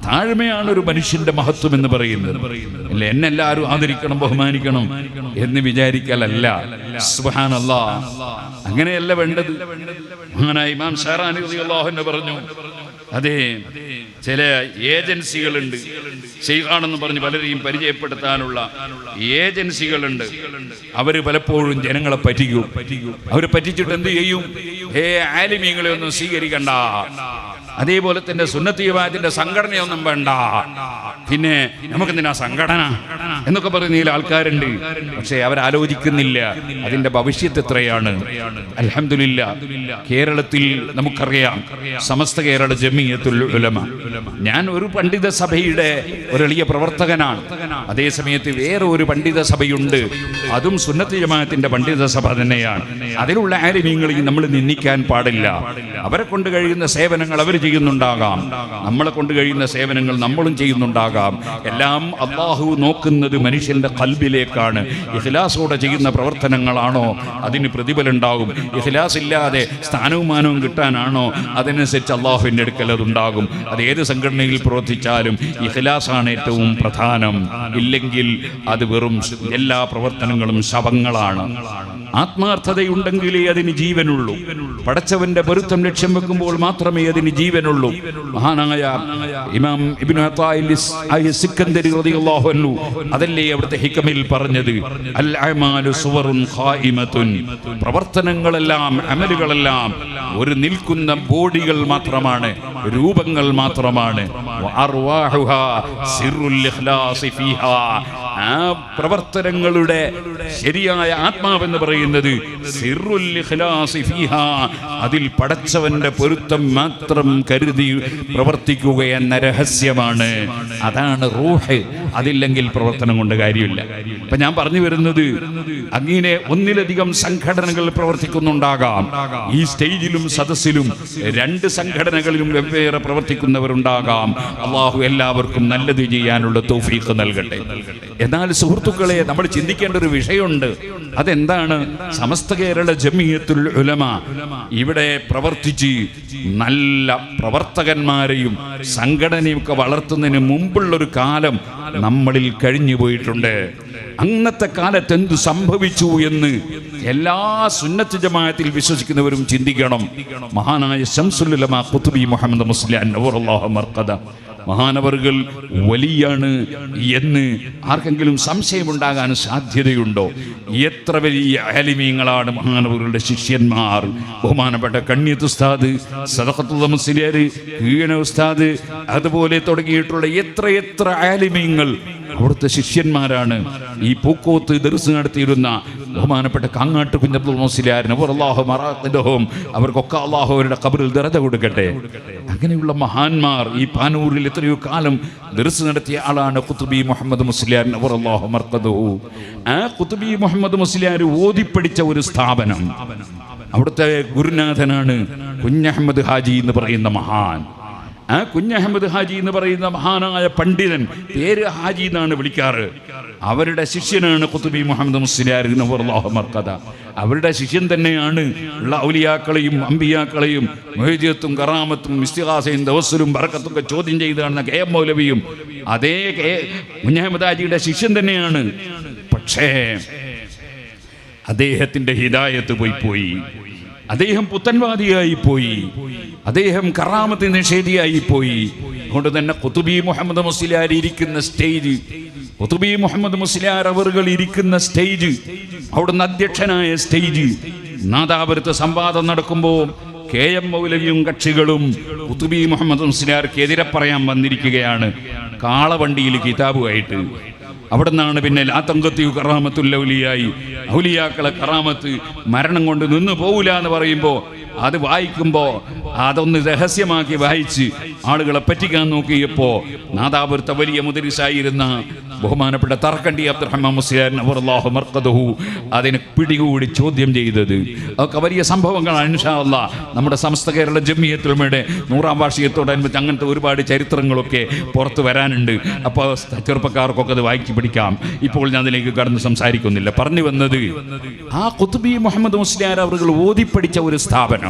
താഴ്മയാണ് ഒരു മനുഷ്യന്റെ മഹത്വം എന്ന് പറയുന്നത്. അല്ല, എന്നെല്ലാവരും ആദരിക്കണം, ബഹുമാനിക്കണം എന്ന് വിചാരിക്കലല്ല. സുബ്ഹാനല്ലാഹ്, അങ്ങനെയല്ല വേണ്ടത്. മഹാനായ ഇമാം ഷാറാനി റളിയല്ലാഹു അൻഹു പറഞ്ഞു, അതെ, ചില ഏജൻസികളുണ്ട്, ശൈഖാണെന്ന് പറഞ്ഞ് പലരെയും പരിചയപ്പെടുത്താനുള്ള ഏജൻസികളുണ്ട്. അവര് പലപ്പോഴും ജനങ്ങളെ പറ്റിക്കും. അവര് പറ്റിച്ചിട്ട് എന്ത് ചെയ്യും? ആലിമീങ്ങളെ ഒന്നും സ്വീകരിക്കണ്ട, അതേപോലെ തന്നെ സുന്നത്ത് ജമാഅത്തിന്റെ സംഘടനയൊന്നും വേണ്ട, പിന്നെ നമുക്കെന്തിനാ സംഘടന എന്നൊക്കെ പറയുന്ന ആൾക്കാരുണ്ട്. പക്ഷെ അവരാലോചിക്കുന്നില്ല അതിന്റെ ഭവിഷ്യത്ത് എത്രയാണ്. അൽഹംദുലില്ലാ, കേരളത്തിൽ നമുക്കറിയാം സമസ്ത കേരള ജമിയത്തുൽ ഉലമ. ഞാൻ ഒരു പണ്ഡിത സഭയുടെ ഒരു എളിയ പ്രവർത്തകനാണ്. അതേസമയത്ത് വേറെ ഒരു പണ്ഡിത സഭയുണ്ട്, അതും സുന്നത്ത് ജമാഅത്തിന്റെ പണ്ഡിത സഭ തന്നെയാണ്. അതിലുള്ള ആലിമീങ്ങളെയും നമ്മൾ നിന്ദിക്കാൻ പാടില്ല. അവരെ കൊണ്ട് കഴിയുന്ന സേവനങ്ങൾ അവർ ചെയ്യുന്നുണ്ടാകാം, നമ്മളെ കൊണ്ട് കഴിയുന്ന സേവനങ്ങൾ നമ്മളും ചെയ്യുന്നുണ്ടാകാം. എല്ലാം അല്ലാഹു നോക്കുന്നത് മനുഷ്യന്റെ ഖൽബിലേക്കാണ്. ഇഖ്ലാസോടെ ചെയ്യുന്ന പ്രവർത്തനങ്ങളാണോ അതിന് പ്രതിഫലം ഉണ്ടാകും. ഇഖ്ലാസ് ഇല്ലാതെ സ്ഥാനവും മാനവും കിട്ടാനാണോ അതിനനുസരിച്ച് അല്ലാഹുവിൻ്റെ അടുക്കൽ അതുണ്ടാകും. അത് ഏത് സംഘടനയിൽ പ്രവർത്തിച്ചാലും ഇഖ്ലാസാണ് ഏറ്റവും പ്രധാനം. ഇല്ലെങ്കിൽ അത് വെറും എല്ലാ പ്രവർത്തനങ്ങളും ശവങ്ങളാണ്. ആത്മാർത്ഥതയുണ്ടെങ്കിലേ അതിന് ജീവനുള്ളൂ. പടച്ചവന്റെ പൊരുത്തം ലക്ഷ്യം വെക്കുമ്പോൾ മാത്രമേ അതിന് ജീവനുള്ളൂ. മഹാനായ ഇമാം ഇബ്നു അത്താഇൽ സിക്കന്ദരി റളിയല്ലാഹു അൻഹു അതല്ലേ അവിടുത്തെ ഹിക്മയിൽ പറഞ്ഞത്, അൽ അമാലു സുവറുൻ ഖായിമത്തുൻ, പ്രവർത്തനങ്ങളെല്ലാം അമലുകളെല്ലാം ഒരു നിൽക്കുന്ന ബോഡികൾ മാത്രമാണ്, രൂപങ്ങൾ മാത്രമാണ്. വഅർവാഹുഹാ സിറുൽ ഇഖ്ലാസി ഫീഹാ, ആ പ്രവർത്തനങ്ങളുടെ ശരിയായ ആത്മാവെന്ന് പറയുന്നത് സിറുൽ ഇഖ്ലാസി ഫീഹാ, അതിൽ പടച്ചവന്റെ പൊരുത്തം മാത്രം കരുതി പ്രവർത്തിക്കുക എന്ന രഹസ്യമാണ്. അതാണ് റൂഹ്. അതില്ലെങ്കിൽ പ്രവർത്തനം കൊണ്ട് കാര്യമില്ല. ഇപ്പൊ ഞാൻ പറഞ്ഞു വരുന്നത്, അങ്ങനെ ഒന്നിലധികം സംഘടനകൾ പ്രവർത്തിക്കുന്നുണ്ടാകാം. ഈ സ്റ്റേജിലും സദസ്സിലും രണ്ട് സംഘടനകളിലും വെവ്വേറെ പ്രവർത്തിക്കുന്നവരുണ്ടാകാം. അള്ളാഹു എല്ലാവർക്കും നല്ലത് ചെയ്യാനുള്ള തൗഫീഖ് നൽകട്ടെ. എന്നാൽ സുഹൃത്തുക്കളെ, നമ്മൾ ചിന്തിക്കേണ്ട ഒരു വിഷയമുണ്ട്. അതെന്താണ്? സമസ്ത കേരള ജമിയത്തുൽ ഉലമ ഇവിടെ പ്രവർത്തിച്ച് നല്ല പ്രവർത്തകന്മാരെയും സംഘടനയൊക്കെ വളർത്തുന്നതിന് മുമ്പുള്ളൊരു കാലം നമ്മളിൽ കഴിഞ്ഞു പോയിട്ടുണ്ട്. അന്നത്തെ കാലത്ത് എന്ത് സംഭവിച്ചു എന്ന് എല്ലാ സുന്നത്ത് ജമാഅത്തിൽ വിശ്വസിക്കുന്നവരും ചിന്തിക്കണം. മഹാനായ ശംസുൽ ഉലമ ഖുത്ബി മുഹമ്മദ് മുസ്ലിയാർ നവറല്ലാഹു മർഖദ, മഹാനവറുകൾ വലിയാണ് എന്ന് ആർക്കെങ്കിലും സംശയമുണ്ടാകാൻ സാധ്യതയുണ്ടോ? എത്ര വലിയ ആലിമീങ്ങളാണ് മഹാനവറുകളുടെ ശിഷ്യന്മാർ. ബഹുമാനപ്പെട്ട കണ്ണിയത്ത് ഉസ്താദ്, സദഖത്തുൽ മുസ്ലിയാർ, കീഴന ഉസ്താദ്, അതുപോലെ തുടങ്ങിയിട്ടുള്ള എത്ര ആലിമീങ്ങൾ അവിടുത്തെ ശിഷ്യന്മാരാണ്. ഈ പൂക്കോത്ത് ദർസ് നടത്തിയിരുന്ന ബഹുമാനപ്പെട്ട കാങ്ങാട്ട് കുഞ്ഞബ്ദുൽ മുസ്ലിയാർ നവറല്ലാഹു മറാഖിദഹും, അവർക്കൊക്കെ അല്ലാഹു അവരുടെ ഖബറിൽ ദറജ കൊടുക്കട്ടെ. അങ്ങനെയുള്ള മഹാന്മാർ ഈ പാനൂരിൽ എത്രയോ കാലം ദർസ് നടത്തിയ ആളാണ് ഖുത്ബി മുഹമ്മദ് മുസ്ലിയാർ നവറല്ലാഹു മർഖദഹു. ആ ഖുത്ബി മുഹമ്മദ് മുസ്ലിയാർ ഓതിപ്പടിച്ച ഒരു സ്ഥാപനം, അവിടുത്തെ ഗുരുനാഥനാണ് കുഞ്ഞഹമ്മദ് ഹാജി എന്ന് പറയുന്ന മഹാൻ. ആ കുഞ്ഞഹമ്മദ് ഹാജി എന്ന് പറയുന്ന മഹാനായ പണ്ഡിതൻ, പേര് ഹാജി എന്നാണ് വിളിക്കാറ്, അവരുടെ ശിഷ്യനാണ് ഖുത്ബി മുഹമ്മദ് മുസ്ലിയാർ നവറല്ലാഹു മർഖദ. അവരുടെ ശിഷ്യൻ തന്നെയാണ് ഉള്ള ഔലിയാക്കളെയും അമ്പിയാക്കളെയും മുഹജ്ജത്തും കറാമത്തും ഇസ്തിഗാസയും തവസ്സുലും ബറക്കത്തും ഒക്കെ ചോദ്യം ചെയ്താണ് കെ.എം. മൗലവിയും. അതേ കുഞ്ഞഹമ്മദ് ഹാജിയുടെ ശിഷ്യൻ തന്നെയാണ്. പക്ഷേ അദ്ദേഹത്തിന്റെ ഹിദായത്ത് പോയി. അദ്ദേഹം പുത്തൻവാദിയായി പോയി, അദ്ദേഹം കറാമത്ത് നിഷേധിയായി പോയി. അതുകൊണ്ട് തന്നെ ഖുത്ബി മുഹമ്മദ് മുസ്ലിയാർ ഇരിക്കുന്ന സ്റ്റേജ്, ഖുത്ബി മുഹമ്മദ് മുസ്ലിയാർ അവറുകൾ ഇരിക്കുന്ന സ്റ്റേജ്, അവിടുന്ന് അധ്യക്ഷനായ സ്റ്റേജ്, നാദാപുരത്ത് സംവാദം നടക്കുമ്പോൾ കെ.എം. മൗലവിയും കക്ഷികളും ഖുത്ബി മുഹമ്മദ് മുസ്ലിയാർക്കെതിരെ പറയാൻ വന്നിരിക്കുകയാണ് കാളവണ്ടിയിൽ കിതാബുമായിട്ട്. അവിടെ നിന്നാണ് പിന്നെ ലാത്തങ്കത്തിയു കറാമത്തുല്ലൗലിയായി, ഔലിയാക്കളെ കറാമത്ത് മരണം കൊണ്ട് നിന്ന് പോവില്ല എന്ന് പറയുമ്പോൾ അത് വായിക്കുമ്പോൾ അതൊന്ന് രഹസ്യമാക്കി വായിച്ച് ആളുകളെ പറ്റിക്കാൻ നോക്കിയപ്പോൾ നാദാപുരത്തെ വലിയ മുദരിസായിരുന്ന ബഹുമാനപ്പെട്ട തറക്കണ്ടി അബ്ദുറഹ്മാൻ മുസ്ലിയാർ നവറല്ലാഹു മർഖദഹു അതിനെ പിടികൂടി ചോദ്യം ചെയ്തത്. അതൊക്കെ വലിയ സംഭവങ്ങളാണ്. ഇൻഷാ അല്ലാഹ് നമ്മുടെ സമസ്ത കേരള ജമിയത്തുൽ ഉലമയുടെ 100ാം വാർഷികത്തോടനുബന്ധിച്ച് അങ്ങനത്തെ ഒരുപാട് ചരിത്രങ്ങളൊക്കെ പുറത്തു വരാനുണ്ട്. അപ്പോൾ ചെറുപ്പക്കാർക്കൊക്കെ അത് വായിച്ചു പിടിക്കാം. ഇപ്പോൾ ഞാൻ അതിലേക്ക് കടന്ന് സംസാരിക്കുന്നില്ല. പറഞ്ഞു വന്നത്, ആ ഖുത്ബി മുഹമ്മദ് മുസ്ലിയാർ അവர்கள் ഓതിപ്പടിച്ച ഒരു സ്ഥാപനം,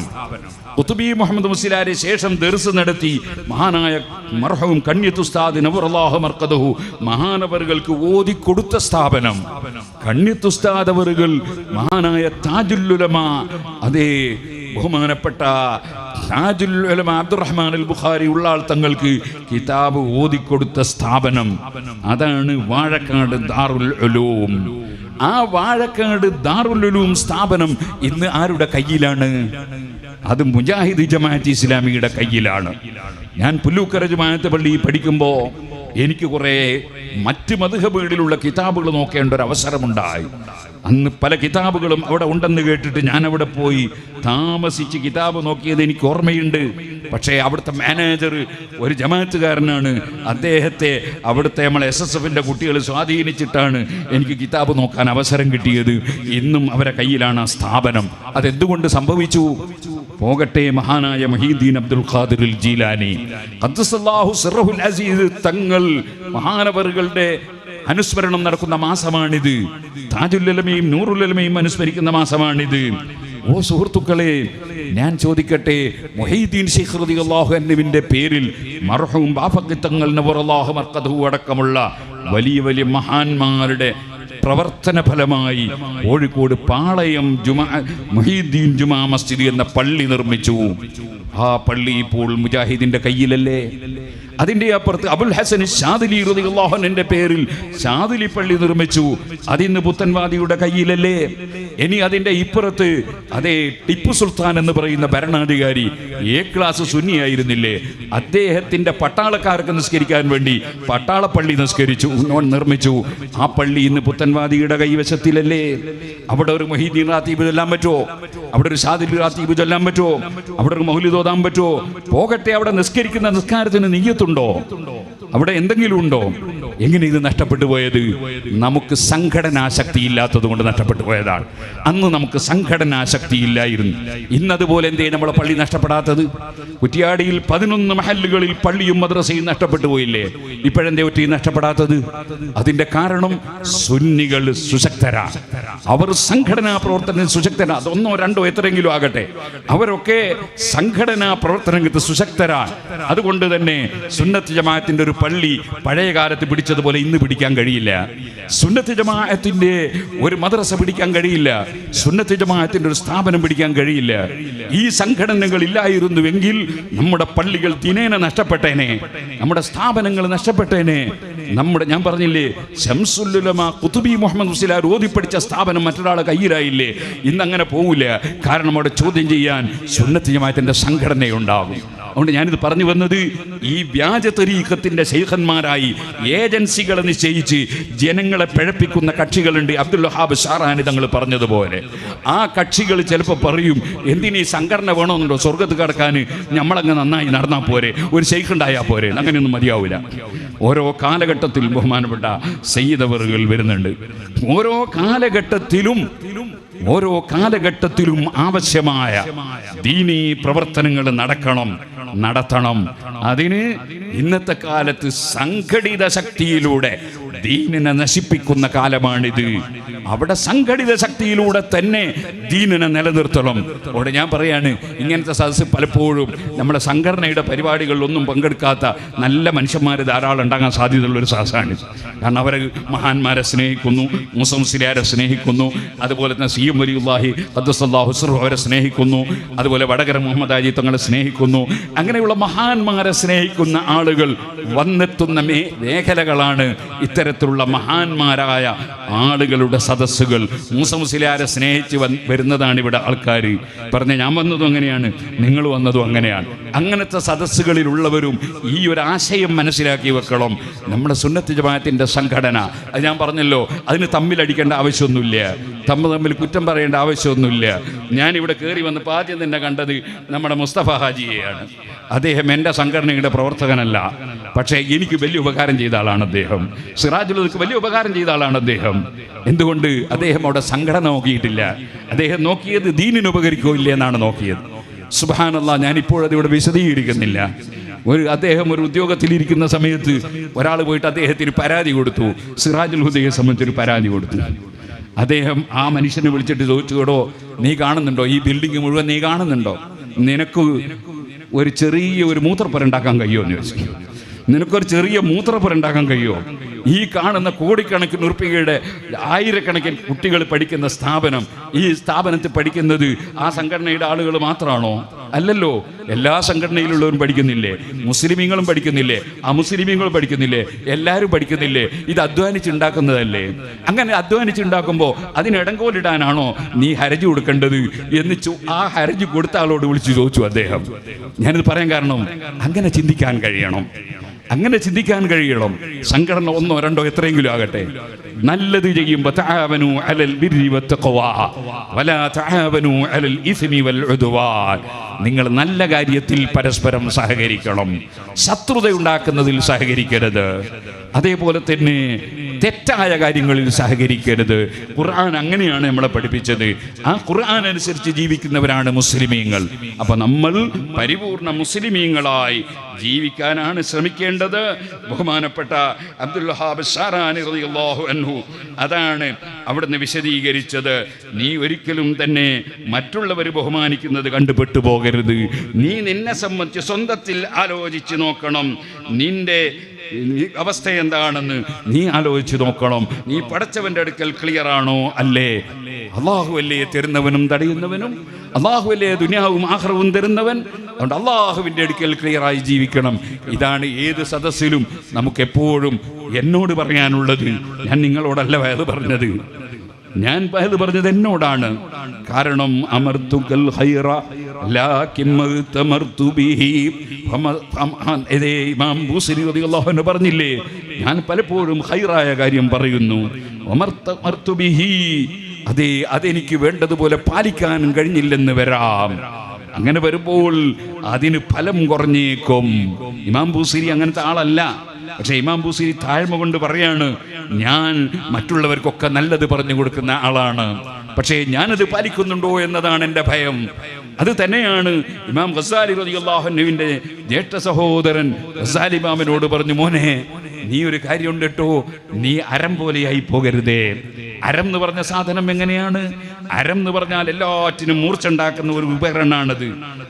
ഖുതുബി മുഹമ്മദ് മുസ്ലിയാരെ ശേഷം ദർസ് നടത്തി മഹാനായ മർഹൂം കണ്യത്ത് ഉസ്താദ് നവറല്ലാഹു മർഖദഹു മഹാനവറുകൾക്ക് ഓതി കൊടുത്ത സ്ഥാപനം. കണ്യത്ത് ഉസ്താദ് അവറുകൾ മഹാനായ താജുൽ ഉലമ, അതേ ബഹുമാനപ്പെട്ട താജുൽ ഉലമ അബ്ദുറഹ്മാൻ അൽ ബുഖാരി ഉള്ളാൾ തങ്ങൾക്ക് കിതാബ് ഓതിക്കൊടുത്ത സ്ഥാപനം അതാണ് വാഴക്കാട് ദാറുൽ ഉലൂം. ആ വാഴക്കാട് ദാറുൽ ഉലൂം സ്ഥാപനം ഇന്ന് ആരുടെ കയ്യിലാണ്? അത് മുജാഹിദ് ജമാഅത്ത് ഇസ്ലാമിയുടെ കയ്യിലാണ്. ഞാൻ പുല്ലൂക്കര ജമാഅത്ത് പള്ളി പഠിക്കുമ്പോൾ എനിക്ക് കുറേ മറ്റ് മദ്ഹബുകളിലുള്ള കിതാബുകൾ നോക്കേണ്ട ഒരു അവസരമുണ്ടായി. അന്ന് പല കിതാബുകളും അവിടെ ഉണ്ടെന്ന് കേട്ടിട്ട് ഞാൻ അവിടെ പോയി താമസിച്ച് കിതാബ് നോക്കിയത് എനിക്ക് ഓർമ്മയുണ്ട്. പക്ഷേ അവിടുത്തെ മാനേജർ ഒരു ജമാഅത്തുകാരനാണ്. അദ്ദേഹത്തെ അവിടുത്തെ നമ്മളെ SSFന്റെ കുട്ടികൾ സ്വാധീനിച്ചിട്ടാണ് എനിക്ക് കിതാബ് നോക്കാൻ അവസരം കിട്ടിയത്. ഇന്നും അവരെ കയ്യിലാണ് ആ സ്ഥാപനം. അതെന്തുകൊണ്ട് സംഭവിച്ചു? പോകട്ടെ, മഹാനായ മുഹീദ്ദീൻ അബ്ദുൽ ഖാദിർ ജീലാനി ഖദ്ദസല്ലാഹു സിർറഹുൽ അസീസ് തങ്ങൾ മഹാനവറുകളുടെ അനുസ്മരണം നടക്കുന്ന മാസമാണിത്. താജുൽ ഉലമയും നൂറുൽ ഉലമയും അനുസ്മരിക്കുന്ന മാസമാണിത്. ഓ സുഹൃത്തുക്കളെ, ഞാൻ ചോദിക്കട്ടെ, മുഹീദ്ദീൻ ശൈഖ് റളിയല്ലാഹു അൻഹുവിന്റെ പേരിൽ മർഹൂം ബാഫഖി തങ്ങൾ നവറല്ലാഹു മർഖദഹു അടക്കമുള്ള വലിയ വലിയ മഹാന്മാരുടെ പ്രവർത്തന ഫലമായി കോഴിക്കോട് പാളയം മുഹീദ്ദീൻ ജുമാ മസ്ജിദ് എന്ന പള്ളി നിർമ്മിച്ചു. ആ പള്ളി ഇപ്പോൾ മുജാഹിദിന്റെ കയ്യിലല്ലേ? അതിൻ്റെ അപ്പുറത്ത് അബുൽ ഹസൻ ഷാദിലി റളിയല്ലാഹു അൻഹുവിന്റെ പേരിൽ ഷാദിലി പള്ളി നിർമ്മിച്ചു. അതിന്ന് പുത്തൻവാദിയുടെ കയ്യിലല്ലേ? ഇനി അതിൻ്റെ ഇപ്പുറത്ത് അതേ ടിപ്പു സുൽത്താൻ എന്ന് പറയുന്ന ഭരണാധികാരി A ക്ലാസ് സുന്നിയായിരുന്നില്ലേ? അദ്ദേഹത്തിന്റെ പട്ടാളക്കാർക്ക് നിസ്കരിക്കാൻ വേണ്ടി പട്ടാളപ്പള്ളി നിർമ്മിച്ചു. ആ പള്ളി ഇന്ന് പുത്തൻവാദിയുടെ കൈവശത്തിലല്ലേ? അവിടെ ഒരു മുഹീദ്ദീൻ റാത്തീബ് ചൊല്ലാൻ പറ്റുമോ? അവിടെ ഒരു ഷാദിലി റാത്തീബ് ചൊല്ലാൻ പറ്റുമോ? അവിടെ ഒരു മൗലിദ് ഓതാൻ പറ്റുമോ? പോകട്ടെ, അവിടെ നിസ്കരിക്കുന്ന നിസ്കാരത്തിന് നിയ്യത്തുണ്ടോ? അവിടെ എന്തെങ്കിലും ഉണ്ടോ? എങ്ങനെ ഇത് നഷ്ടപ്പെട്ടു പോയത്? നമുക്ക് സംഘടനാശക്തി ഇല്ലാത്തത് കൊണ്ട് നഷ്ടപ്പെട്ടു പോയതാണ്. അന്ന് നമുക്ക് സംഘടനാശക്തി ഇല്ലായിരുന്നു. ഇന്നതുപോലെ എന്തേ നമ്മളെ പള്ളി നഷ്ടപ്പെടാത്തത്? കുറ്റിയാടിയിൽ 11 മഹല്ലുകളിൽ പള്ളിയും മദ്രസയും നഷ്ടപ്പെട്ടു പോയില്ലേ? ഇപ്പോഴെന്തേ ഒറ്റ നഷ്ടപ്പെടാത്തത്? അതിന്റെ കാരണം സുന്നികൾ സുശക്തരാ. അവർ സംഘടനാ പ്രവർത്തനത്തിൽ സുശക്തരാ. അതൊന്നോ രണ്ടോ എത്രയെങ്കിലും ആകട്ടെ, അവരൊക്കെ സംഘടനാ പ്രവർത്തനത്തിൽ സുശക്തരാണ്. അതുകൊണ്ട് തന്നെ സുന്നത്ത് ജമാഅത്തിന്റെ ഒരു പള്ളി പഴയ കാലത്ത് പിടിച്ചതുപോലെ ഇന്ന് പിടിക്കാൻ കഴിയില്ല. സുന്നത്ത് ജമാഅത്തിന്റെ ഒരു മദ്രസ പിടിക്കാൻ കഴിയില്ല. സുന്നത്ത് ജമാഅത്തിന്റെ ഒരു സ്ഥാപനം പിടിക്കാൻ കഴിയില്ല. ഈ സംഘടനകൾ ഇല്ലായിരുന്നുവെങ്കിൽ നമ്മുടെ പള്ളികൾ ദിനേന നഷ്ടപ്പെട്ടേനെ, നമ്മുടെ സ്ഥാപനങ്ങൾ നഷ്ടപ്പെട്ടേനെ. ഞാൻ പറഞ്ഞില്ലേ, ശംസുൽ ഉലമ ഖുതുബി മുഹമ്മദ് മുസ്ലിയാർ ഓതിപ്പടിച്ച സ്ഥാപനം മറ്റൊരാളെ കയ്യിലായില്ലേ? ഇന്നങ്ങനെ പോവില്ല. കാരണം അവിടെ ചോദ്യം ചെയ്യാൻ സുന്നത്ത് ജമാഅത്തിന്റെ സംഘടനയുണ്ടാകും. അതുകൊണ്ട് ഞാനിത് പറഞ്ഞു വന്നത്, ഈ വ്യാജ തരീഖത്തിന്റെ ശൈഖന്മാരായി ഏജൻസികളെ നിശ്ചയിച്ച് ജനങ്ങളെ പിഴപ്പിക്കുന്ന കക്ഷികളുണ്ട്. അബ്ദുൽ വഹാബ് ഷാറാനി തങ്ങൾ പറഞ്ഞതുപോലെ ആ കക്ഷികൾ ചിലപ്പോൾ പറയും, എന്തിനീ സംഘടന വേണമെന്നുണ്ടോ? സ്വർഗത്ത് കടക്കാൻ നമ്മളങ്ങ് നന്നായി നടന്നാൽ പോരെ, ഒരു ശൈഖ് ഉണ്ടായാൽ പോരെ. അങ്ങനെയൊന്നും മതിയാവില്ല. ഓരോ കാലഘട്ടത്തിൽ ബഹുമാനപ്പെട്ട സയ്യിദ് അവറുകൾ വരുന്നുണ്ട്. ഓരോ കാലഘട്ടത്തിലും ആവശ്യമായ ദീനീ പ്രവർത്തനങ്ങൾ നടത്തണം. അതിന് ഇന്നത്തെ കാലത്ത് സംഘടിത ശക്തിയിലൂടെ ദീനിനെ നശിപ്പിക്കുന്ന കാലമാണിത്. അവിടെ സംഘടിത ശക്തിയിലൂടെ തന്നെ ദീനിനെ നിലനിർത്തണം. അവിടെ ഞാൻ പറയാണ്, ഇങ്ങനത്തെ സദസ്സ് പലപ്പോഴും നമ്മുടെ സംഘടനയുടെ പരിപാടികളിലൊന്നും പങ്കെടുക്കാത്ത നല്ല മനുഷ്യന്മാർ ധാരാളം ഉണ്ടാകാൻ സാധ്യതയുള്ളൊരു സദസ്സാണ്. കാരണം അവർ മഹാന്മാരെ സ്നേഹിക്കുന്നു, മൂസ മുസ്ലിയാരെ സ്നേഹിക്കുന്നു, അതുപോലെ തന്നെ CM വലിയുല്ലാഹി ഖദ്ദസല്ലാഹു സിർറഹു അവരെ സ്നേഹിക്കുന്നു, അതുപോലെ വടകര മുഹമ്മദ് ആജി തങ്ങളെ സ്നേഹിക്കുന്നു. അങ്ങനെയുള്ള മഹാന്മാരെ സ്നേഹിക്കുന്ന ആളുകൾ വന്നെത്തുന്ന മേഖലകളാണ് ഇത്തരത്തിലുള്ള മഹാന്മാരായ ആളുകളുടെ സദസ്സുകൾ. മൂസ മുസ്ലിയാരെ സ്നേഹിച്ച് വരുന്നതാണ് ഇവിടെ ആൾക്കാർ. പറഞ്ഞ ഞാൻ വന്നതും അങ്ങനെയാണ്, നിങ്ങൾ വന്നതും അങ്ങനെയാണ്. അങ്ങനത്തെ സദസ്സുകളിലുള്ളവരും ഈ ഒരു ആശയം മനസ്സിലാക്കി വെക്കണം. നമ്മുടെ സുന്നത്ത് ജമാഅത്തിന്റെ സംഘടന, അത് ഞാൻ പറഞ്ഞല്ലോ, അതിന് തമ്മിലടിക്കേണ്ട ആവശ്യമൊന്നുമില്ല, തമ്മിൽ കുറ്റം പറയേണ്ട ആവശ്യമൊന്നുമില്ല. ഞാനിവിടെ കയറി വന്നപ്പോൾ ആദ്യം തന്നെ കണ്ടത് നമ്മുടെ മുസ്തഫ ഹാജിയെയാണ്. അദ്ദേഹം എൻ്റെ സംഘടനയുടെ പ്രവർത്തകനല്ല, പക്ഷേ എനിക്ക് വലിയ ഉപകാരം ചെയ്ത ആളാണ് അദ്ദേഹം. സിറാജുലുദ്ദീൻക്ക് വലിയ ഉപകാരം ചെയ്ത ആളാണ് അദ്ദേഹം. എന്തുകൊണ്ട്? അദ്ദേഹം അവിടെ സംഘടന നോക്കിയിട്ടില്ല. അദ്ദേഹം നോക്കിയത് ദീനിന് ഉപകരിക്കോ ഇല്ല എന്നാണ് നോക്കിയത്. സുബ്ഹാനല്ലാഹ്, ഞാനിപ്പോഴത് ഇവിടെ വിശദീകരിക്കുന്നില്ല. അദ്ദേഹം ഒരു ഉദ്യോഗത്തിലിരിക്കുന്ന സമയത്ത് ഒരാൾ പോയിട്ട് അദ്ദേഹത്തിന് പരാതി കൊടുത്തു. സിറാജുൽ ഹുദയെ സംബന്ധിച്ചൊരു പരാതി കൊടുത്തു. അദ്ദേഹം ആ മനുഷ്യനെ വിളിച്ചിട്ട് ചോദിച്ചു, കേടോ, നീ കാണുന്നുണ്ടോ ഈ ബിൽഡിംഗ് മുഴുവൻ നീ കാണുന്നുണ്ടോ? നിനക്ക് ഒരു ചെറിയ ഒരു മൂത്രപ്പുര ഉണ്ടാക്കാൻ കഴിയുമോ എന്ന് ചോദിച്ചു. നിനക്കൊരു ചെറിയ മൂത്രപ്പുര ഉണ്ടാക്കാൻ കഴിയുമോ? ഈ കാണുന്ന കോടിക്കണക്കിന് ഉറുപ്പികയുടെ ആയിരക്കണക്കിന് കുട്ടികൾ പഠിക്കുന്ന സ്ഥാപനം, ഈ സ്ഥാപനത്തിൽ പഠിക്കുന്നത് ആ സംഘടനയുടെ ആളുകൾ മാത്രമാണോ? അല്ലല്ലോ. എല്ലാ സംഘടനയിലുള്ളവരും പഠിക്കുന്നില്ലേ? മുസ്ലിമീങ്ങളും പഠിക്കുന്നില്ലേ? അമുസ്ലിമീങ്ങളും പഠിക്കുന്നില്ലേ? എല്ലാവരും പഠിക്കുന്നില്ലേ? ഇത് അധ്വാനിച്ചുണ്ടാക്കുന്നതല്ലേ? അങ്ങനെ അധ്വാനിച്ചുണ്ടാക്കുമ്പോൾ അതിനിടങ്കോലിടാനാണോ നീ ഹർജി കൊടുക്കേണ്ടത് എന്ന് ആ ഹർജി കൊടുത്ത ആളോട് വിളിച്ചു ചോദിച്ചു അദ്ദേഹം. ഞാനിത് പറയാൻ കാരണം അങ്ങനെ ചിന്തിക്കാൻ കഴിയണം. അങ്ങനെ ചിന്തിക്കാൻ കഴിയണം. സംഘടന 1 or 2 എത്രയെങ്കിലും ആകട്ടെ, നല്ലത് ചെയ്യുമ്പോൾ തആവനു അലൽ ബിർരി വത്തഖ്വാ വലാ തആവനു അലൽ ഇസ്മി വൽ ഉദ്വാൻ. നിങ്ങൾ നല്ല കാര്യത്തിൽ പരസ്പരം സഹകരിക്കണം, ശത്രുത ഉണ്ടാക്കുന്നതിൽ സഹകരിക്കരുത്. അതേപോലെ തന്നെ തെറ്റായ കാര്യങ്ങളിൽ സഹകരിക്കരുത്. ഖുർആൻ അങ്ങനെയാണ് നമ്മളെ പഠിപ്പിച്ചത്. ആ ഖുർആൻ അനുസരിച്ച് ജീവിക്കുന്നവരാണ് മുസ്ലിമീങ്ങൾ. അപ്പൊ നമ്മൾ പരിപൂർണ മുസ്ലിമീങ്ങളായി ജീവിക്കാനാണ് ശ്രമിക്കേണ്ടത്. ബഹുമാനപ്പെട്ട അബ്ദുൽ വഹാബ് ഷാറാനി റളിയല്ലാഹു അൻഹു അതാണ് അവിടുന്ന് വിശദീകരിച്ചത്. നീ ഒരിക്കലും തന്നെ മറ്റുള്ളവർ ബഹുമാനിക്കുന്നത് കണ്ടുപെട്ടു പോകരുത്. നീ നിന്നെ സംബന്ധിച്ച് സ്വന്തത്തിൽ ആലോചിച്ച് നോക്കണം. നിന്റെ അവസ്ഥ എന്താണെന്ന് നീ ആലോചിച്ച് നോക്കണം. നീ പടച്ചവന്റെ അടുക്കൽ ക്ലിയർ ആണോ? അല്ലേ? അള്ളാഹു അല്ലേ തരുന്നവനും തടയുന്നവനും? അള്ളാഹു അല്ലേ ദുനിയാവും ആഖിറവും തരുന്നവൻ? അതുകൊണ്ട് അള്ളാഹുവിൻ്റെ അടുക്കൽ ക്ലിയറായി ജീവിക്കണം. ഇതാണ് ഏത് സദസ്സിലും നമുക്കെപ്പോഴും എന്നോട് പറയാനുള്ളത്. ഞാൻ നിങ്ങളോടല്ല വയത് പറഞ്ഞത്, ഞാൻ വയത് പറഞ്ഞത് എന്നോടാണ്. കാരണം അമർത്തുകൽ ഖൈറ ലാകിൻ മർതു ബിഹി. ഇമാം ബൂസരി റളിയല്ലാഹു അൻഹു പറഞ്ഞില്ലേ, ഞാൻ പലപ്പോഴും ഖൈറായ കാര്യം പറയുന്നു. അമർതു ബിഹി, അതെനിക്ക് വേണ്ടതുപോലെ പാലിക്കാൻ കഴിഞ്ഞില്ലെന്ന് വരാം. അങ്ങനെ വരുമ്പോൾ അതിന് ഫലം കുറഞ്ഞേക്കും. ഇമാം ബൂസരി അങ്ങനത്തെ ആളല്ല. പക്ഷെ ഇമാം ബൂസരി താഴ്മ കൊണ്ട് പറയാണ്, ഞാൻ മറ്റുള്ളവർക്കൊക്കെ നല്ലത് പറഞ്ഞു കൊടുക്കുന്ന ആളാണ്, പക്ഷേ ഞാനത് പാലിക്കുന്നുണ്ടോ എന്നതാണ് എൻ്റെ ഭയം. അത് തന്നെയാണ് ഇമാം ഗസാലി റളിയല്ലാഹു അൻഹുവിൻ്റെ ജ്യേഷ്ഠ സഹോദരൻ ഗസാലി ഇമാമിനോട് പറഞ്ഞു, മോനെ നീ ഒരു കാര്യമുണ്ട് കേട്ടോ, നീ അരം പോലെയായി പോകരുതേ. അരം എന്ന് പറഞ്ഞ സാധനം എങ്ങനെയാണ്? അരം എന്ന് പറഞ്ഞാൽ എല്ലാറ്റിനും മൂർച്ച ഉണ്ടാക്കുന്ന ഒരു ഉപകരണമാണത്.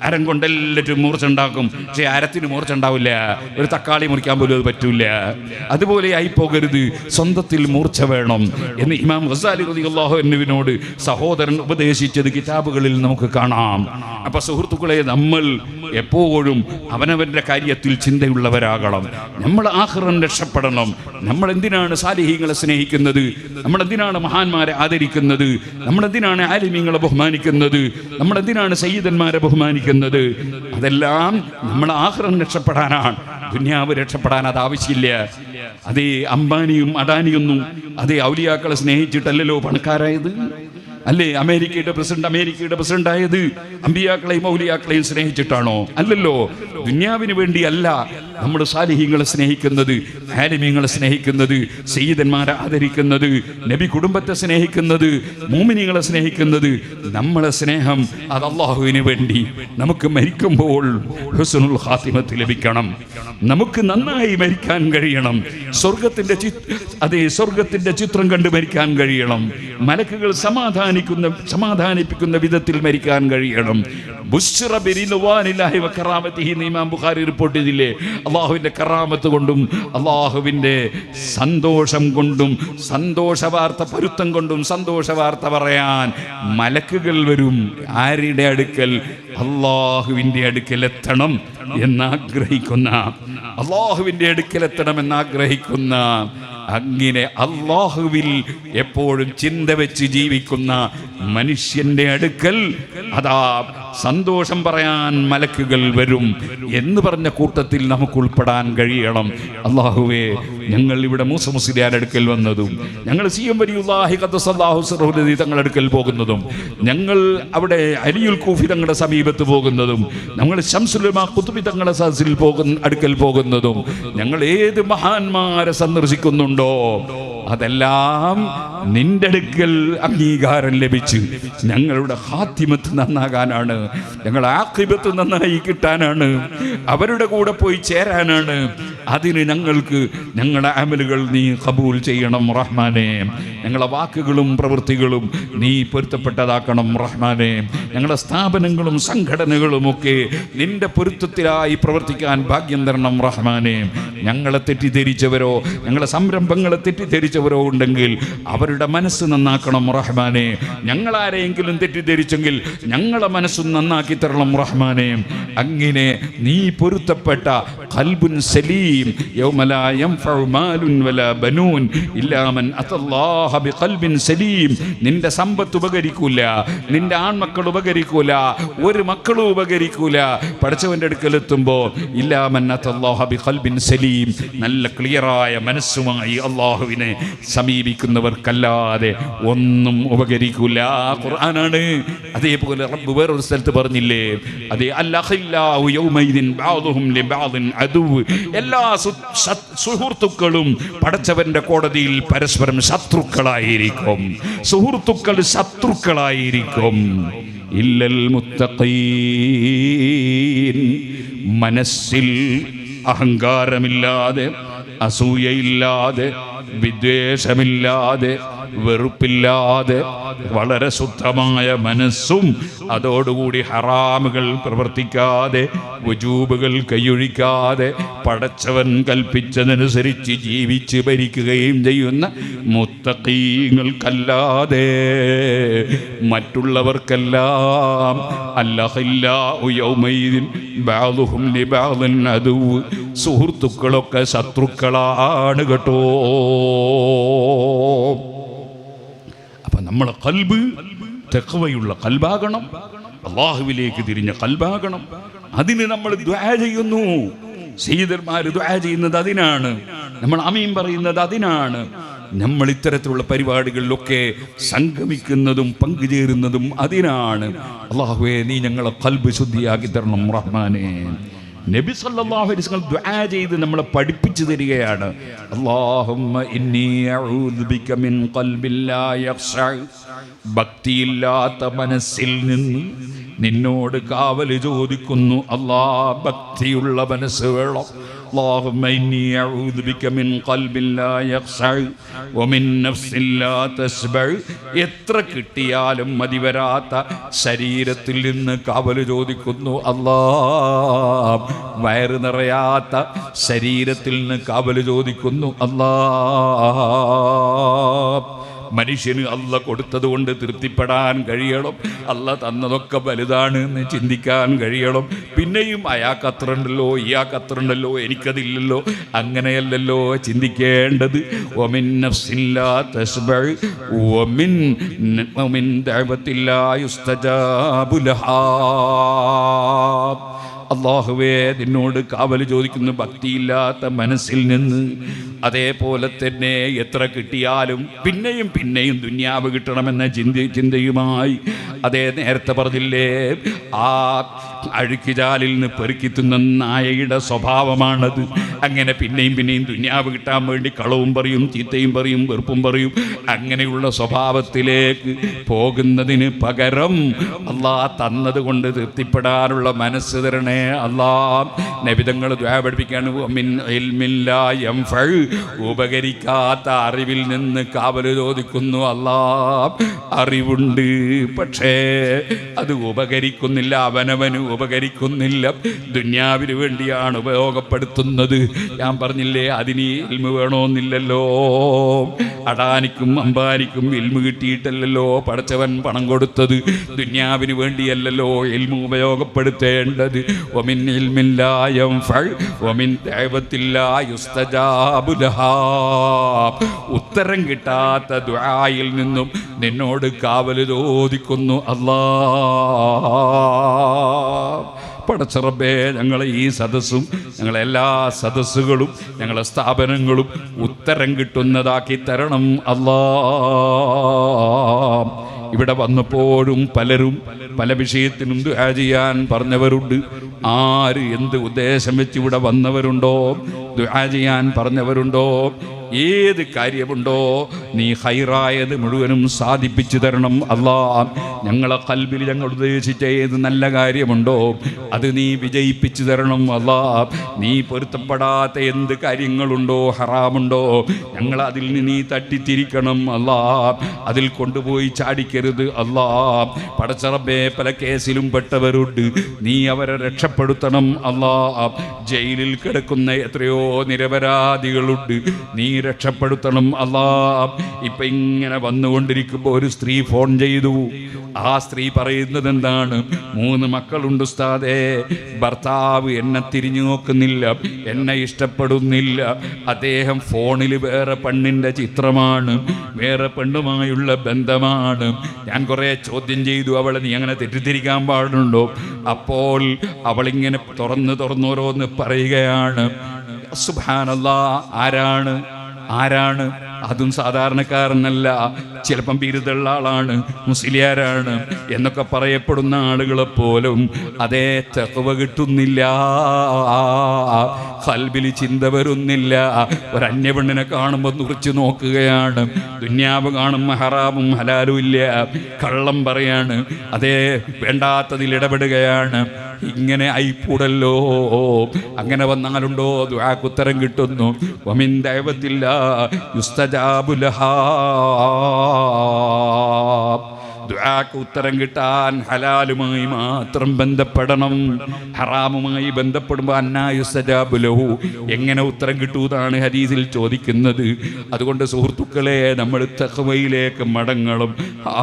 അരം കൊണ്ട് എല്ലാറ്റും മൂർച്ച ഉണ്ടാക്കും, പക്ഷെ അരത്തിന് മൂർച്ച ഉണ്ടാവില്ല. ഒരു തക്കാളി മുറിക്കാൻ പോലും അത് പറ്റൂല. അതുപോലെ ആയി പോകരുത്, സ്വന്തത്തിൽ മൂർച്ച വേണം എന്ന് ഇമാം ഗസാലി റളിയല്ലാഹു അൻഹുവിനോട് സഹോദരൻ ഉപദേശിച്ചത് കിതാബുകളിൽ നമുക്ക് കാണാം. അപ്പൊ സുഹൃത്തുക്കളെ, നമ്മൾ എപ്പോഴും അവനവന്റെ കാര്യത്തിൽ ചിന്തയുള്ളവരാകണം. നമ്മൾ ആഖിറൻ രക്ഷപ്പെടണം. നമ്മൾ എന്തിനാണ് സാലിഹീങ്ങളെ സ്നേഹിക്കുന്നത്? നമ്മൾ എന്തിനാണ് മഹാന്മാരെ ആദരിക്കുന്നത്? നമ്മൾ എന്തിനാണ് ആലിമീങ്ങളെ ബഹുമാനിക്കുന്നത്? നമ്മൾ എന്തിനാണ് സയ്യിദന്മാരെ ബഹുമാനിക്കുന്നത്? അതെല്ലാം നമ്മൾ ആഖിറൻ രക്ഷപ്പെടാനാണ്. ദുനിയാവ് രക്ഷപ്പെടാൻ അത് ആവശ്യമില്ല. അതേ അംബാനിയും അഡാനിയൊന്നും അതേ ഔലിയാക്കളെ സ്നേഹിച്ചിട്ടല്ലല്ലോ പണക്കാരായത്. അല്ലേ? അമേരിക്കയുടെ പ്രസിഡന്റ് ആയത് അമ്പിയാക്കളെയും ഔലിയാക്കളെയും സ്നേഹിച്ചിട്ടാണോ? അല്ലല്ലോ. ദുനിയാവിന് വേണ്ടിയല്ല നമ്മൾ സാലിഹീങ്ങളെ സ്നേഹിക്കുന്നത്, ആലിമീങ്ങളെ സ്നേഹിക്കുന്നത്, സയ്യിദന്മാരെ ആദരിക്കുന്നത്, നബി കുടുംബത്തെ സ്നേഹിക്കുന്നത്, മുഅ്മിനീങ്ങളെ സ്നേഹിക്കുന്നത്. നമ്മളെ സ്നേഹം അത് അല്ലാഹുവിന് വേണ്ടി. നമുക്ക് മരിക്കുമ്പോൾ ഹുസ്നുൽ ഖാത്തിമത്ത് ലഭിക്കണം. നമുക്ക് നന്നായി മരിക്കാൻ കഴിയണം. സ്വർഗത്തിന്റെ ചിത്രം കണ്ട് മരിക്കാൻ കഴിയണം. മലക്കുകൾ സമാധാനിപ്പിക്കുന്ന വിധത്തിൽ മരിക്കാൻ കഴിയണം. ബുശ്റ ബിരിദ്വാനില്ലാഹി വകറാമത്തിഹി എന്ന് ഇമാം ബുഖാരി റിപ്പോർട്ട് ചെയ്തില്ലേ? അള്ളാഹുവിൻ്റെ കറാമത്ത് കൊണ്ടും അള്ളാഹുവിൻ്റെ സന്തോഷം കൊണ്ടും സന്തോഷ വാർത്ത പൊരുത്തം കൊണ്ടും സന്തോഷ വാർത്ത പറയാൻ മലക്കുകൾ വരും. ആരുടെ അടുക്കൽ? അള്ളാഹുവിൻ്റെ അടുക്കൽ എത്തണം എന്നാഗ്രഹിക്കുന്ന, അള്ളാഹുവിൻ്റെ അടുക്കൽ എത്തണം എന്നാഗ്രഹിക്കുന്ന, അങ്ങനെ അള്ളാഹുവിൽ എപ്പോഴും ചിന്ത വെച്ച് ജീവിക്കുന്ന മനുഷ്യന്റെ അടുക്കൽ അതാ സന്തോഷം പറയാൻ മലക്കുകൾ വരും എന്ന് പറഞ്ഞ കൂട്ടത്തിൽ നമുക്ക് ഉൾപ്പെടാൻ കഴിയണം. അള്ളാഹുവേ, ഞങ്ങൾ ഇവിടെ മൂസ മുസ്ലിയാർ അടുക്കൽ വന്നതും, ഞങ്ങൾ സിയം വലിയുല്ലാഹി ഖദ്ദസല്ലാഹു സിർറഹു തങ്ങളുടെ അടുക്കൽ പോകുന്നതും, ഞങ്ങൾ അവിടെ അലിയുൽ കൂഫി തങ്ങളുടെ സമീപത്ത് പോകുന്നതും, ഞങ്ങൾ ശംസുലുമാ ഖുതുബി തങ്ങളുടെ അടുക്കൽ പോകുന്നതും, ഞങ്ങൾ ഏത് മഹാന്മാരെ സന്ദർശിക്കുന്നുണ്ടോ അതെല്ലാം നിന്റെ അടുക്കൽ അംഗീകാരം ലഭിച്ച് ഞങ്ങളുടെ ഖാത്തിമത്ത് നന്നാകാനാണ്, ഞങ്ങളുടെ ആഖിബത്ത് നന്നായി കിട്ടാനാണ്, അവരുടെ കൂടെ പോയി ചേരാനാണ്. അതിന് ഞങ്ങൾക്ക് ഞങ്ങളുടെ അമലുകൾ നീ ഖബൂൽ ചെയ്യണം റഹ്മാനെ. ഞങ്ങളുടെ വാക്കുകളും പ്രവൃത്തികളും നീ പൊരുത്തപ്പെട്ടതാക്കണം റഹ്മാനെ. ഞങ്ങളുടെ സ്ഥാപനങ്ങളും സംഘടനകളുമൊക്കെ നിന്റെ പൊരുത്തത്തിലായി പ്രവർത്തിക്കാൻ ഭാഗ്യം തരണം റഹ്മാനെ. ഞങ്ങളെ തെറ്റിദ്ധരിച്ചവരോ ഞങ്ങളുടെ സംരംഭങ്ങളെ തെറ്റിദ്ധരിച്ചവരോ ഉണ്ടെങ്കിൽ അവരുടെ മനസ്സ് നന്നാക്കണം റഹ്മാനെ. ഞങ്ങളാരെയെങ്കിലും തെറ്റിദ്ധരിച്ചെങ്കിൽ ഞങ്ങളെ മനസ്സും നന്നാക്കി തരണം റഹ്മാനെ. അങ്ങനെ നീ പൊരുത്തപ്പെട്ട ഖൽബുൻ സലീം യൗമ ലാ യൻഫഉ മാലുൻ വലാ ബനൂൻ ഇല്ലാ മൻ അത്തല്ലാഹ ബിഖൽബിൻ സലീം. നിന്റെ സമ്പത്ത് ഉപകരിക്കൂല, നിന്റെ ആൺമക്കൾ ഉപകരിക്കൂല, ഒരു മക്കളും ഉപകരിക്കൂല. പഠിച്ചവന്റെ അടുക്കലെത്തുമ്പോൾ ഇല്ലാ മൻ അത്തല്ലാഹ ബിഖൽബിൻ സലീം, നല്ല ക്ലിയറായ മനസ്സുമായി അള്ളാഹുവിനെ സമീപിക്കുന്നവർക്കല്ലാതെ ഒന്നും ഉപകരിക്കൂല. ഖുർആനാണ്. അതേപോലെ റബ്ബ് വേറൊരു സ്ഥലത്ത് പറഞ്ഞില്ലേ, അതേ അൽഅഖില്ലാഹു യൗമൈദിൻ ബഅദുഹും ലിബഅദിൻ അദുവ്. എല്ലാ സുഹൃത്തുക്കളും പടച്ചവന്റെ കോടതിയിൽ പരസ്പരം ശത്രുക്കളായിരിക്കും. സുഹൃത്തുക്കൾ ശത്രുക്കളായിരിക്കും. ഇല്ലൽ മുത്തഖീൻ, മനസ്സിൽ അഹങ്കാരമില്ലാതെ, അസൂയയില്ലാതെ, വിദ്വേഷമില്ലാതെ, വെറുപ്പില്ലാതെ, വളരെ ശുദ്ധമായ മനസ്സും അതോടുകൂടി ഹറാമുകൾ പ്രവർത്തിക്കാതെ, വുജൂബുകൾ കൈയൊഴിക്കാതെ, പടച്ചവൻ കൽപ്പിച്ചതനുസരിച്ച് ജീവിച്ച് ഭരിക്കുകയും ചെയ്യുന്ന മുത്തഖീങ്ങൾക്കല്ലാതെ മറ്റുള്ളവർക്കെല്ലാം അല്ലഖില്ലാഹു യൗമൈദിൻ ബഅദുഹും ലിബഅദിൻ അദുവ്, സുഹൃത്തുക്കളൊക്കെ ശത്രുക്കളാണ് കേട്ടോ. അപ്പം നമ്മളെ ഖൽബ് തഖ്വയുള്ള ഖൽബാകണം, അല്ലാഹുവിലേക്ക് തിരിഞ്ഞ ഖൽബാകണം. അതിന് നമ്മൾ ദുആ ചെയ്യുന്നു. സയ്യിദന്മാർ ദുആ ചെയ്യുന്നത് അതിനാണ്, നമ്മൾ ആമീൻ പറയുന്നത് അതിനാണ്. നമ്മൾ ഇത്തരത്തിലുള്ള പരിപാടികളിലൊക്കെ സംഗമിക്കുന്നതും പങ്കുചേരുന്നതും അതിനാണ്. അല്ലാഹുവേ, നീ ഞങ്ങളെ ഖൽബ് ശുദ്ധിയാക്കി തരണം റഹ്മാനേ. നബി സല്ലല്ലാഹു അലൈഹി വസല്ലം ദുആ ചെയ്ത് നമ്മളെ പഠിപ്പിച്ചു തരികയാണ്. അല്ലാഹുമ്മ ഇന്നി അഊദു ബിക മിൻ ഖൽബിൻ ലാ യഖ്ശഅ, ഭക്തിയില്ലാത്ത മനസ്സിൽ നിന്ന് നിന്നോട് കാവൽ ചോദിക്കുന്നു. അല്ലാഹ്, ഭക്തിയുള്ള മനസ്സ് വേണം. اللهم إني أعوذ بك من قلب لا يخشع ومن نفس لا تشبع. എത്ര കിട്ടിയാലും മതി വരാത്ത ശരീരത്തിൽ നിന്ന് കാവൽ ചോദിക്കുന്നു. അല്ലാഹ്, വയറ് നിറയാത്ത ശരീരത്തിൽ നിന്ന് കാവൽ ചോദിക്കുന്നു. അല്ലാഹ്, മനുഷ്യന് അല്ല കൊടുത്തത് കൊണ്ട് തൃപ്തിപ്പെടാൻ കഴിയണം. അല്ല തന്നതൊക്കെ വലുതാണ് എന്ന് ചിന്തിക്കാൻ കഴിയണം. പിന്നെയും അയാൾക്ക് അത്ര ഉണ്ടല്ലോ, ഇയാൾക്ക് അത്ര ഉണ്ടല്ലോ, എനിക്കതില്ലല്ലോ, അങ്ങനെയല്ലല്ലോ ചിന്തിക്കേണ്ടത്. ഒമിൻ നഫ്സിൻ ലാ തശ്ബഅ ഒമിൻ ദഅവത്തിൻ ലാ യുസ്തജാബു ലഹാ. അല്ലാഹുവേ, നിന്നോട് കാവൽ ചോദിക്കുന്നു ഭക്തിയില്ലാത്ത മനസ്സിൽ നിന്ന്. അതേപോലെ തന്നെ എത്ര കിട്ടിയാലും പിന്നെയും പിന്നെയും ദുന്യാവ് കിട്ടണമെന്ന ചിന്തയുമായി, അതേ നേരത്തെ പറഞ്ഞില്ലേ, ആ അഴുക്കിചാലിൽ നിന്ന് പെറുക്കി തിന്ന നായയുടെ സ്വഭാവമാണത്. അങ്ങനെ പിന്നെയും പിന്നെയും ദുന്യാവ് കിട്ടാൻ വേണ്ടി കളവും പറയും, ചീത്തയും പറയും, വെറുപ്പും പറയും. അങ്ങനെയുള്ള സ്വഭാവത്തിലേക്ക് പോകുന്നതിന് പകരം അല്ലാഹ് തന്നത് കൊണ്ട് തൃപ്തിപ്പെടാനുള്ള മനസ്സ് തരണേ അല്ലാഹ്. നബിതങ്ങൾ ദുആ പഠിപ്പിക്കാണ്, മിൻ ഇൽമിൻ ലാ യൻഫഉ, ഉപകരിക്കാത്ത അറിവിൽ നിന്ന് കാവൽ ചോദിക്കുന്നു. അല്ലാഹ്, അറിവുണ്ട്, പക്ഷേ അത് ഉപകരിക്കുന്നില്ല, അവനവന് ഉപകരിക്കുന്നില്ല, ദുന്യാവിന് വേണ്ടിയാണ് ഉപയോഗപ്പെടുത്തുന്നത്. ഞാൻ പറഞ്ഞില്ലേ, അതിന് ഇൽമ് വേണമെന്നില്ലല്ലോ. അടാനിക്കും അംബാനിക്കും ഇൽമ് കിട്ടിയിട്ടല്ലല്ലോ പടച്ചവൻ പണം കൊടുത്തത്, ദുന്യാവിന് വേണ്ടിയല്ലല്ലോ ഇൽമ് ഉപയോഗപ്പെടുത്തേണ്ടത്. വമിൻ ഇൽമിൻ ലാ യൻഫഉ വമിൻ ദഅവത്തിൻ ലാ യുസ്തജാബു ലഹാ. ഉത്തരം കിട്ടാത്ത ദുആയിൽ നിന്നും നിന്നോട് കാവൽ ചോദിക്കുന്നു. അല്ലാഹ്, പടച്ച റബ്ബേ, ഞങ്ങളെ ഈ സദസ്സും ഞങ്ങളെ എല്ലാ സദസ്സുകളും ഞങ്ങളെ സ്ഥാപനങ്ങളും ഉത്തരം കിട്ടുന്നതാക്കി തരണം അല്ലാഹ്. ഇവിടെ വന്നപ്പോഴും പലരും പല വിഷയത്തിനും ദുആ ചെയ്യാൻ പറഞ്ഞവരുണ്ട്. ആര് എന്ത് ഉദ്ദേശം വെച്ച് ഇവിടെ വന്നവരുണ്ടോ, ദുആ ചെയ്യാൻ പറഞ്ഞവരുണ്ടോ, ഏത് കാര്യമുണ്ടോ നീ ഹൈറായത് മുഴുവനും സാധിപ്പിച്ചു തരണം അല്ലാ. ഞങ്ങളെ ഖൽബിൽ ഞങ്ങൾ ഉദ്ദേശിച്ച ഏത് നല്ല കാര്യമുണ്ടോ അത് നീ വിജയിപ്പിച്ചു തരണം അല്ലാ. നീ പൊരുത്തപ്പെടാത്ത എന്ത് കാര്യങ്ങളുണ്ടോ, ഹറാമുണ്ടോ, ഞങ്ങൾ അതിൽ നിന്ന് നീ തട്ടിത്തിരിക്കണം അല്ലാ. അതിൽ കൊണ്ടുപോയി ചാടിക്കരുത് അല്ലാ. പടച്ചറബേ, പല കേസിലും പെട്ടവരുണ്ട്, നീ അവരെ രക്ഷപ്പെടുത്തണം അല്ലാ. ജയിലിൽ കിടക്കുന്ന എത്രയോ നിരപരാധികളുണ്ട്, നീ രക്ഷപ്പെടുത്തണം അല്ലാ. ഇപ്പൊ ഇങ്ങനെ വന്നുകൊണ്ടിരിക്കുമ്പോൾ ഒരു സ്ത്രീ ഫോൺ ചെയ്തു. ആ സ്ത്രീ പറയുന്നത് എന്താണ്? 3 മക്കളുണ്ട് ഉസ്താദേ, ഭർത്താവ് എന്നെ തിരിഞ്ഞു നോക്കുന്നില്ല, എന്നെ ഇഷ്ടപ്പെടുന്നില്ല, അദ്ദേഹം ഫോണിൽ വേറെ പെണ്ണിൻ്റെ ചിത്രമാണ്, വേറെ പെണ്ണുമായുള്ള ബന്ധമാണ്. ഞാൻ കുറേ ചോദ്യം ചെയ്തു അവളെ, നീ അങ്ങനെ തെറ്റിദ്ധരിക്കാൻ പാടുണ്ടോ? അപ്പോൾ അവളിങ്ങനെ തുറന്നോരോന്ന് പറയുകയാണ്. സുബ്ഹാനല്ലാഹ്, ആരാണ്? അതും സാധാരണക്കാരനല്ല, ചിലപ്പം ബിരുദുള്ള ആളാണ്, മുസ്ലിയാരാണ് എന്നൊക്കെ പറയപ്പെടുന്ന ആളുകളെപ്പോലും അതേ തഖ്വ കിട്ടുന്നില്ല, ഖൽബിൽ ചിന്ത വരുന്നില്ല. ഒരു അന്യപെണ്ണിനെ കാണുമ്പോൾ നുറിച്ച് നോക്കുകയാണ്, ദുന്യാവ് കാണുമ്പോൾ ഹറാമും ഹലാലും ഇല്ല, കള്ളം പറയാണ്, അതേ വേണ്ടാത്തതിൽ ഇടപെടുകയാണ്. ഇങ്ങനെ ആയിക്കൂടല്ലോ. അങ്ങനെ വന്നാലുണ്ടോ ദുആക്ക് ഉത്തരം കിട്ടുന്നു? വമിൻ ദഅവത്തില്ലാ യുസ്തജാബു ലഹാ. ദുആക്ക് ഉത്തരം കിട്ടാൻ ഹലാലുമായി മാത്രം ബന്ധപ്പെടണം. ഹറാമുമായി ബന്ധപ്പെടുമ്പോൾ അന്നാ യുസ്തജാബു ലഹു, എങ്ങനെ ഉത്തരം കിട്ടൂന്നാണ് ഹദീസിൽ ചോദിക്കുന്നത്. അതുകൊണ്ട് സുഹൃത്തുക്കളെ, നമ്മൾ തഖ്വയിലേക്ക് മടങ്ങണം.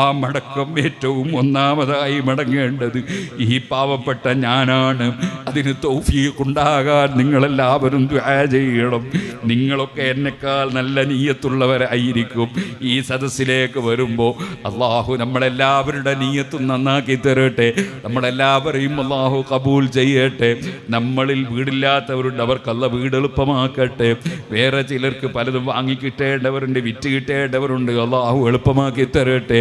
ആ മടക്കം ഏറ്റവും ഒന്നാമതായി മടങ്ങേണ്ടത് ഈ പാവപ്പെട്ട ഞാനാണ്. അതിന് തൗഫീഖ് ഉണ്ടാകാൻ നിങ്ങളെല്ലാവരും ദുആ ചെയ്യണം. നിങ്ങളൊക്കെ എന്നെക്കാൾ നല്ല നിയ്യത്തുള്ളവരായിരിക്കും. ഈ സദസ്സിലേക്ക് വരുമ്പോൾ അല്ലാഹു നമ്മളെല്ലാവരുടെ നിയ്യത്തും നന്നാക്കി തരട്ടെ. നമ്മളെല്ലാവരെയും അല്ലാഹു കബൂൽ ചെയ്യട്ടെ. നമ്മളിൽ വീടില്ലാത്തവരുണ്ട്, അവർക്ക് അല്ലാഹു വീട് എളുപ്പമാക്കട്ടെ. വേറെ ചിലർക്ക് പലതും വാങ്ങിക്കിട്ടേണ്ടവരുണ്ട്, വിറ്റ് കിട്ടേണ്ടവരുണ്ട്, അല്ലാഹു എളുപ്പമാക്കി തരട്ടെ.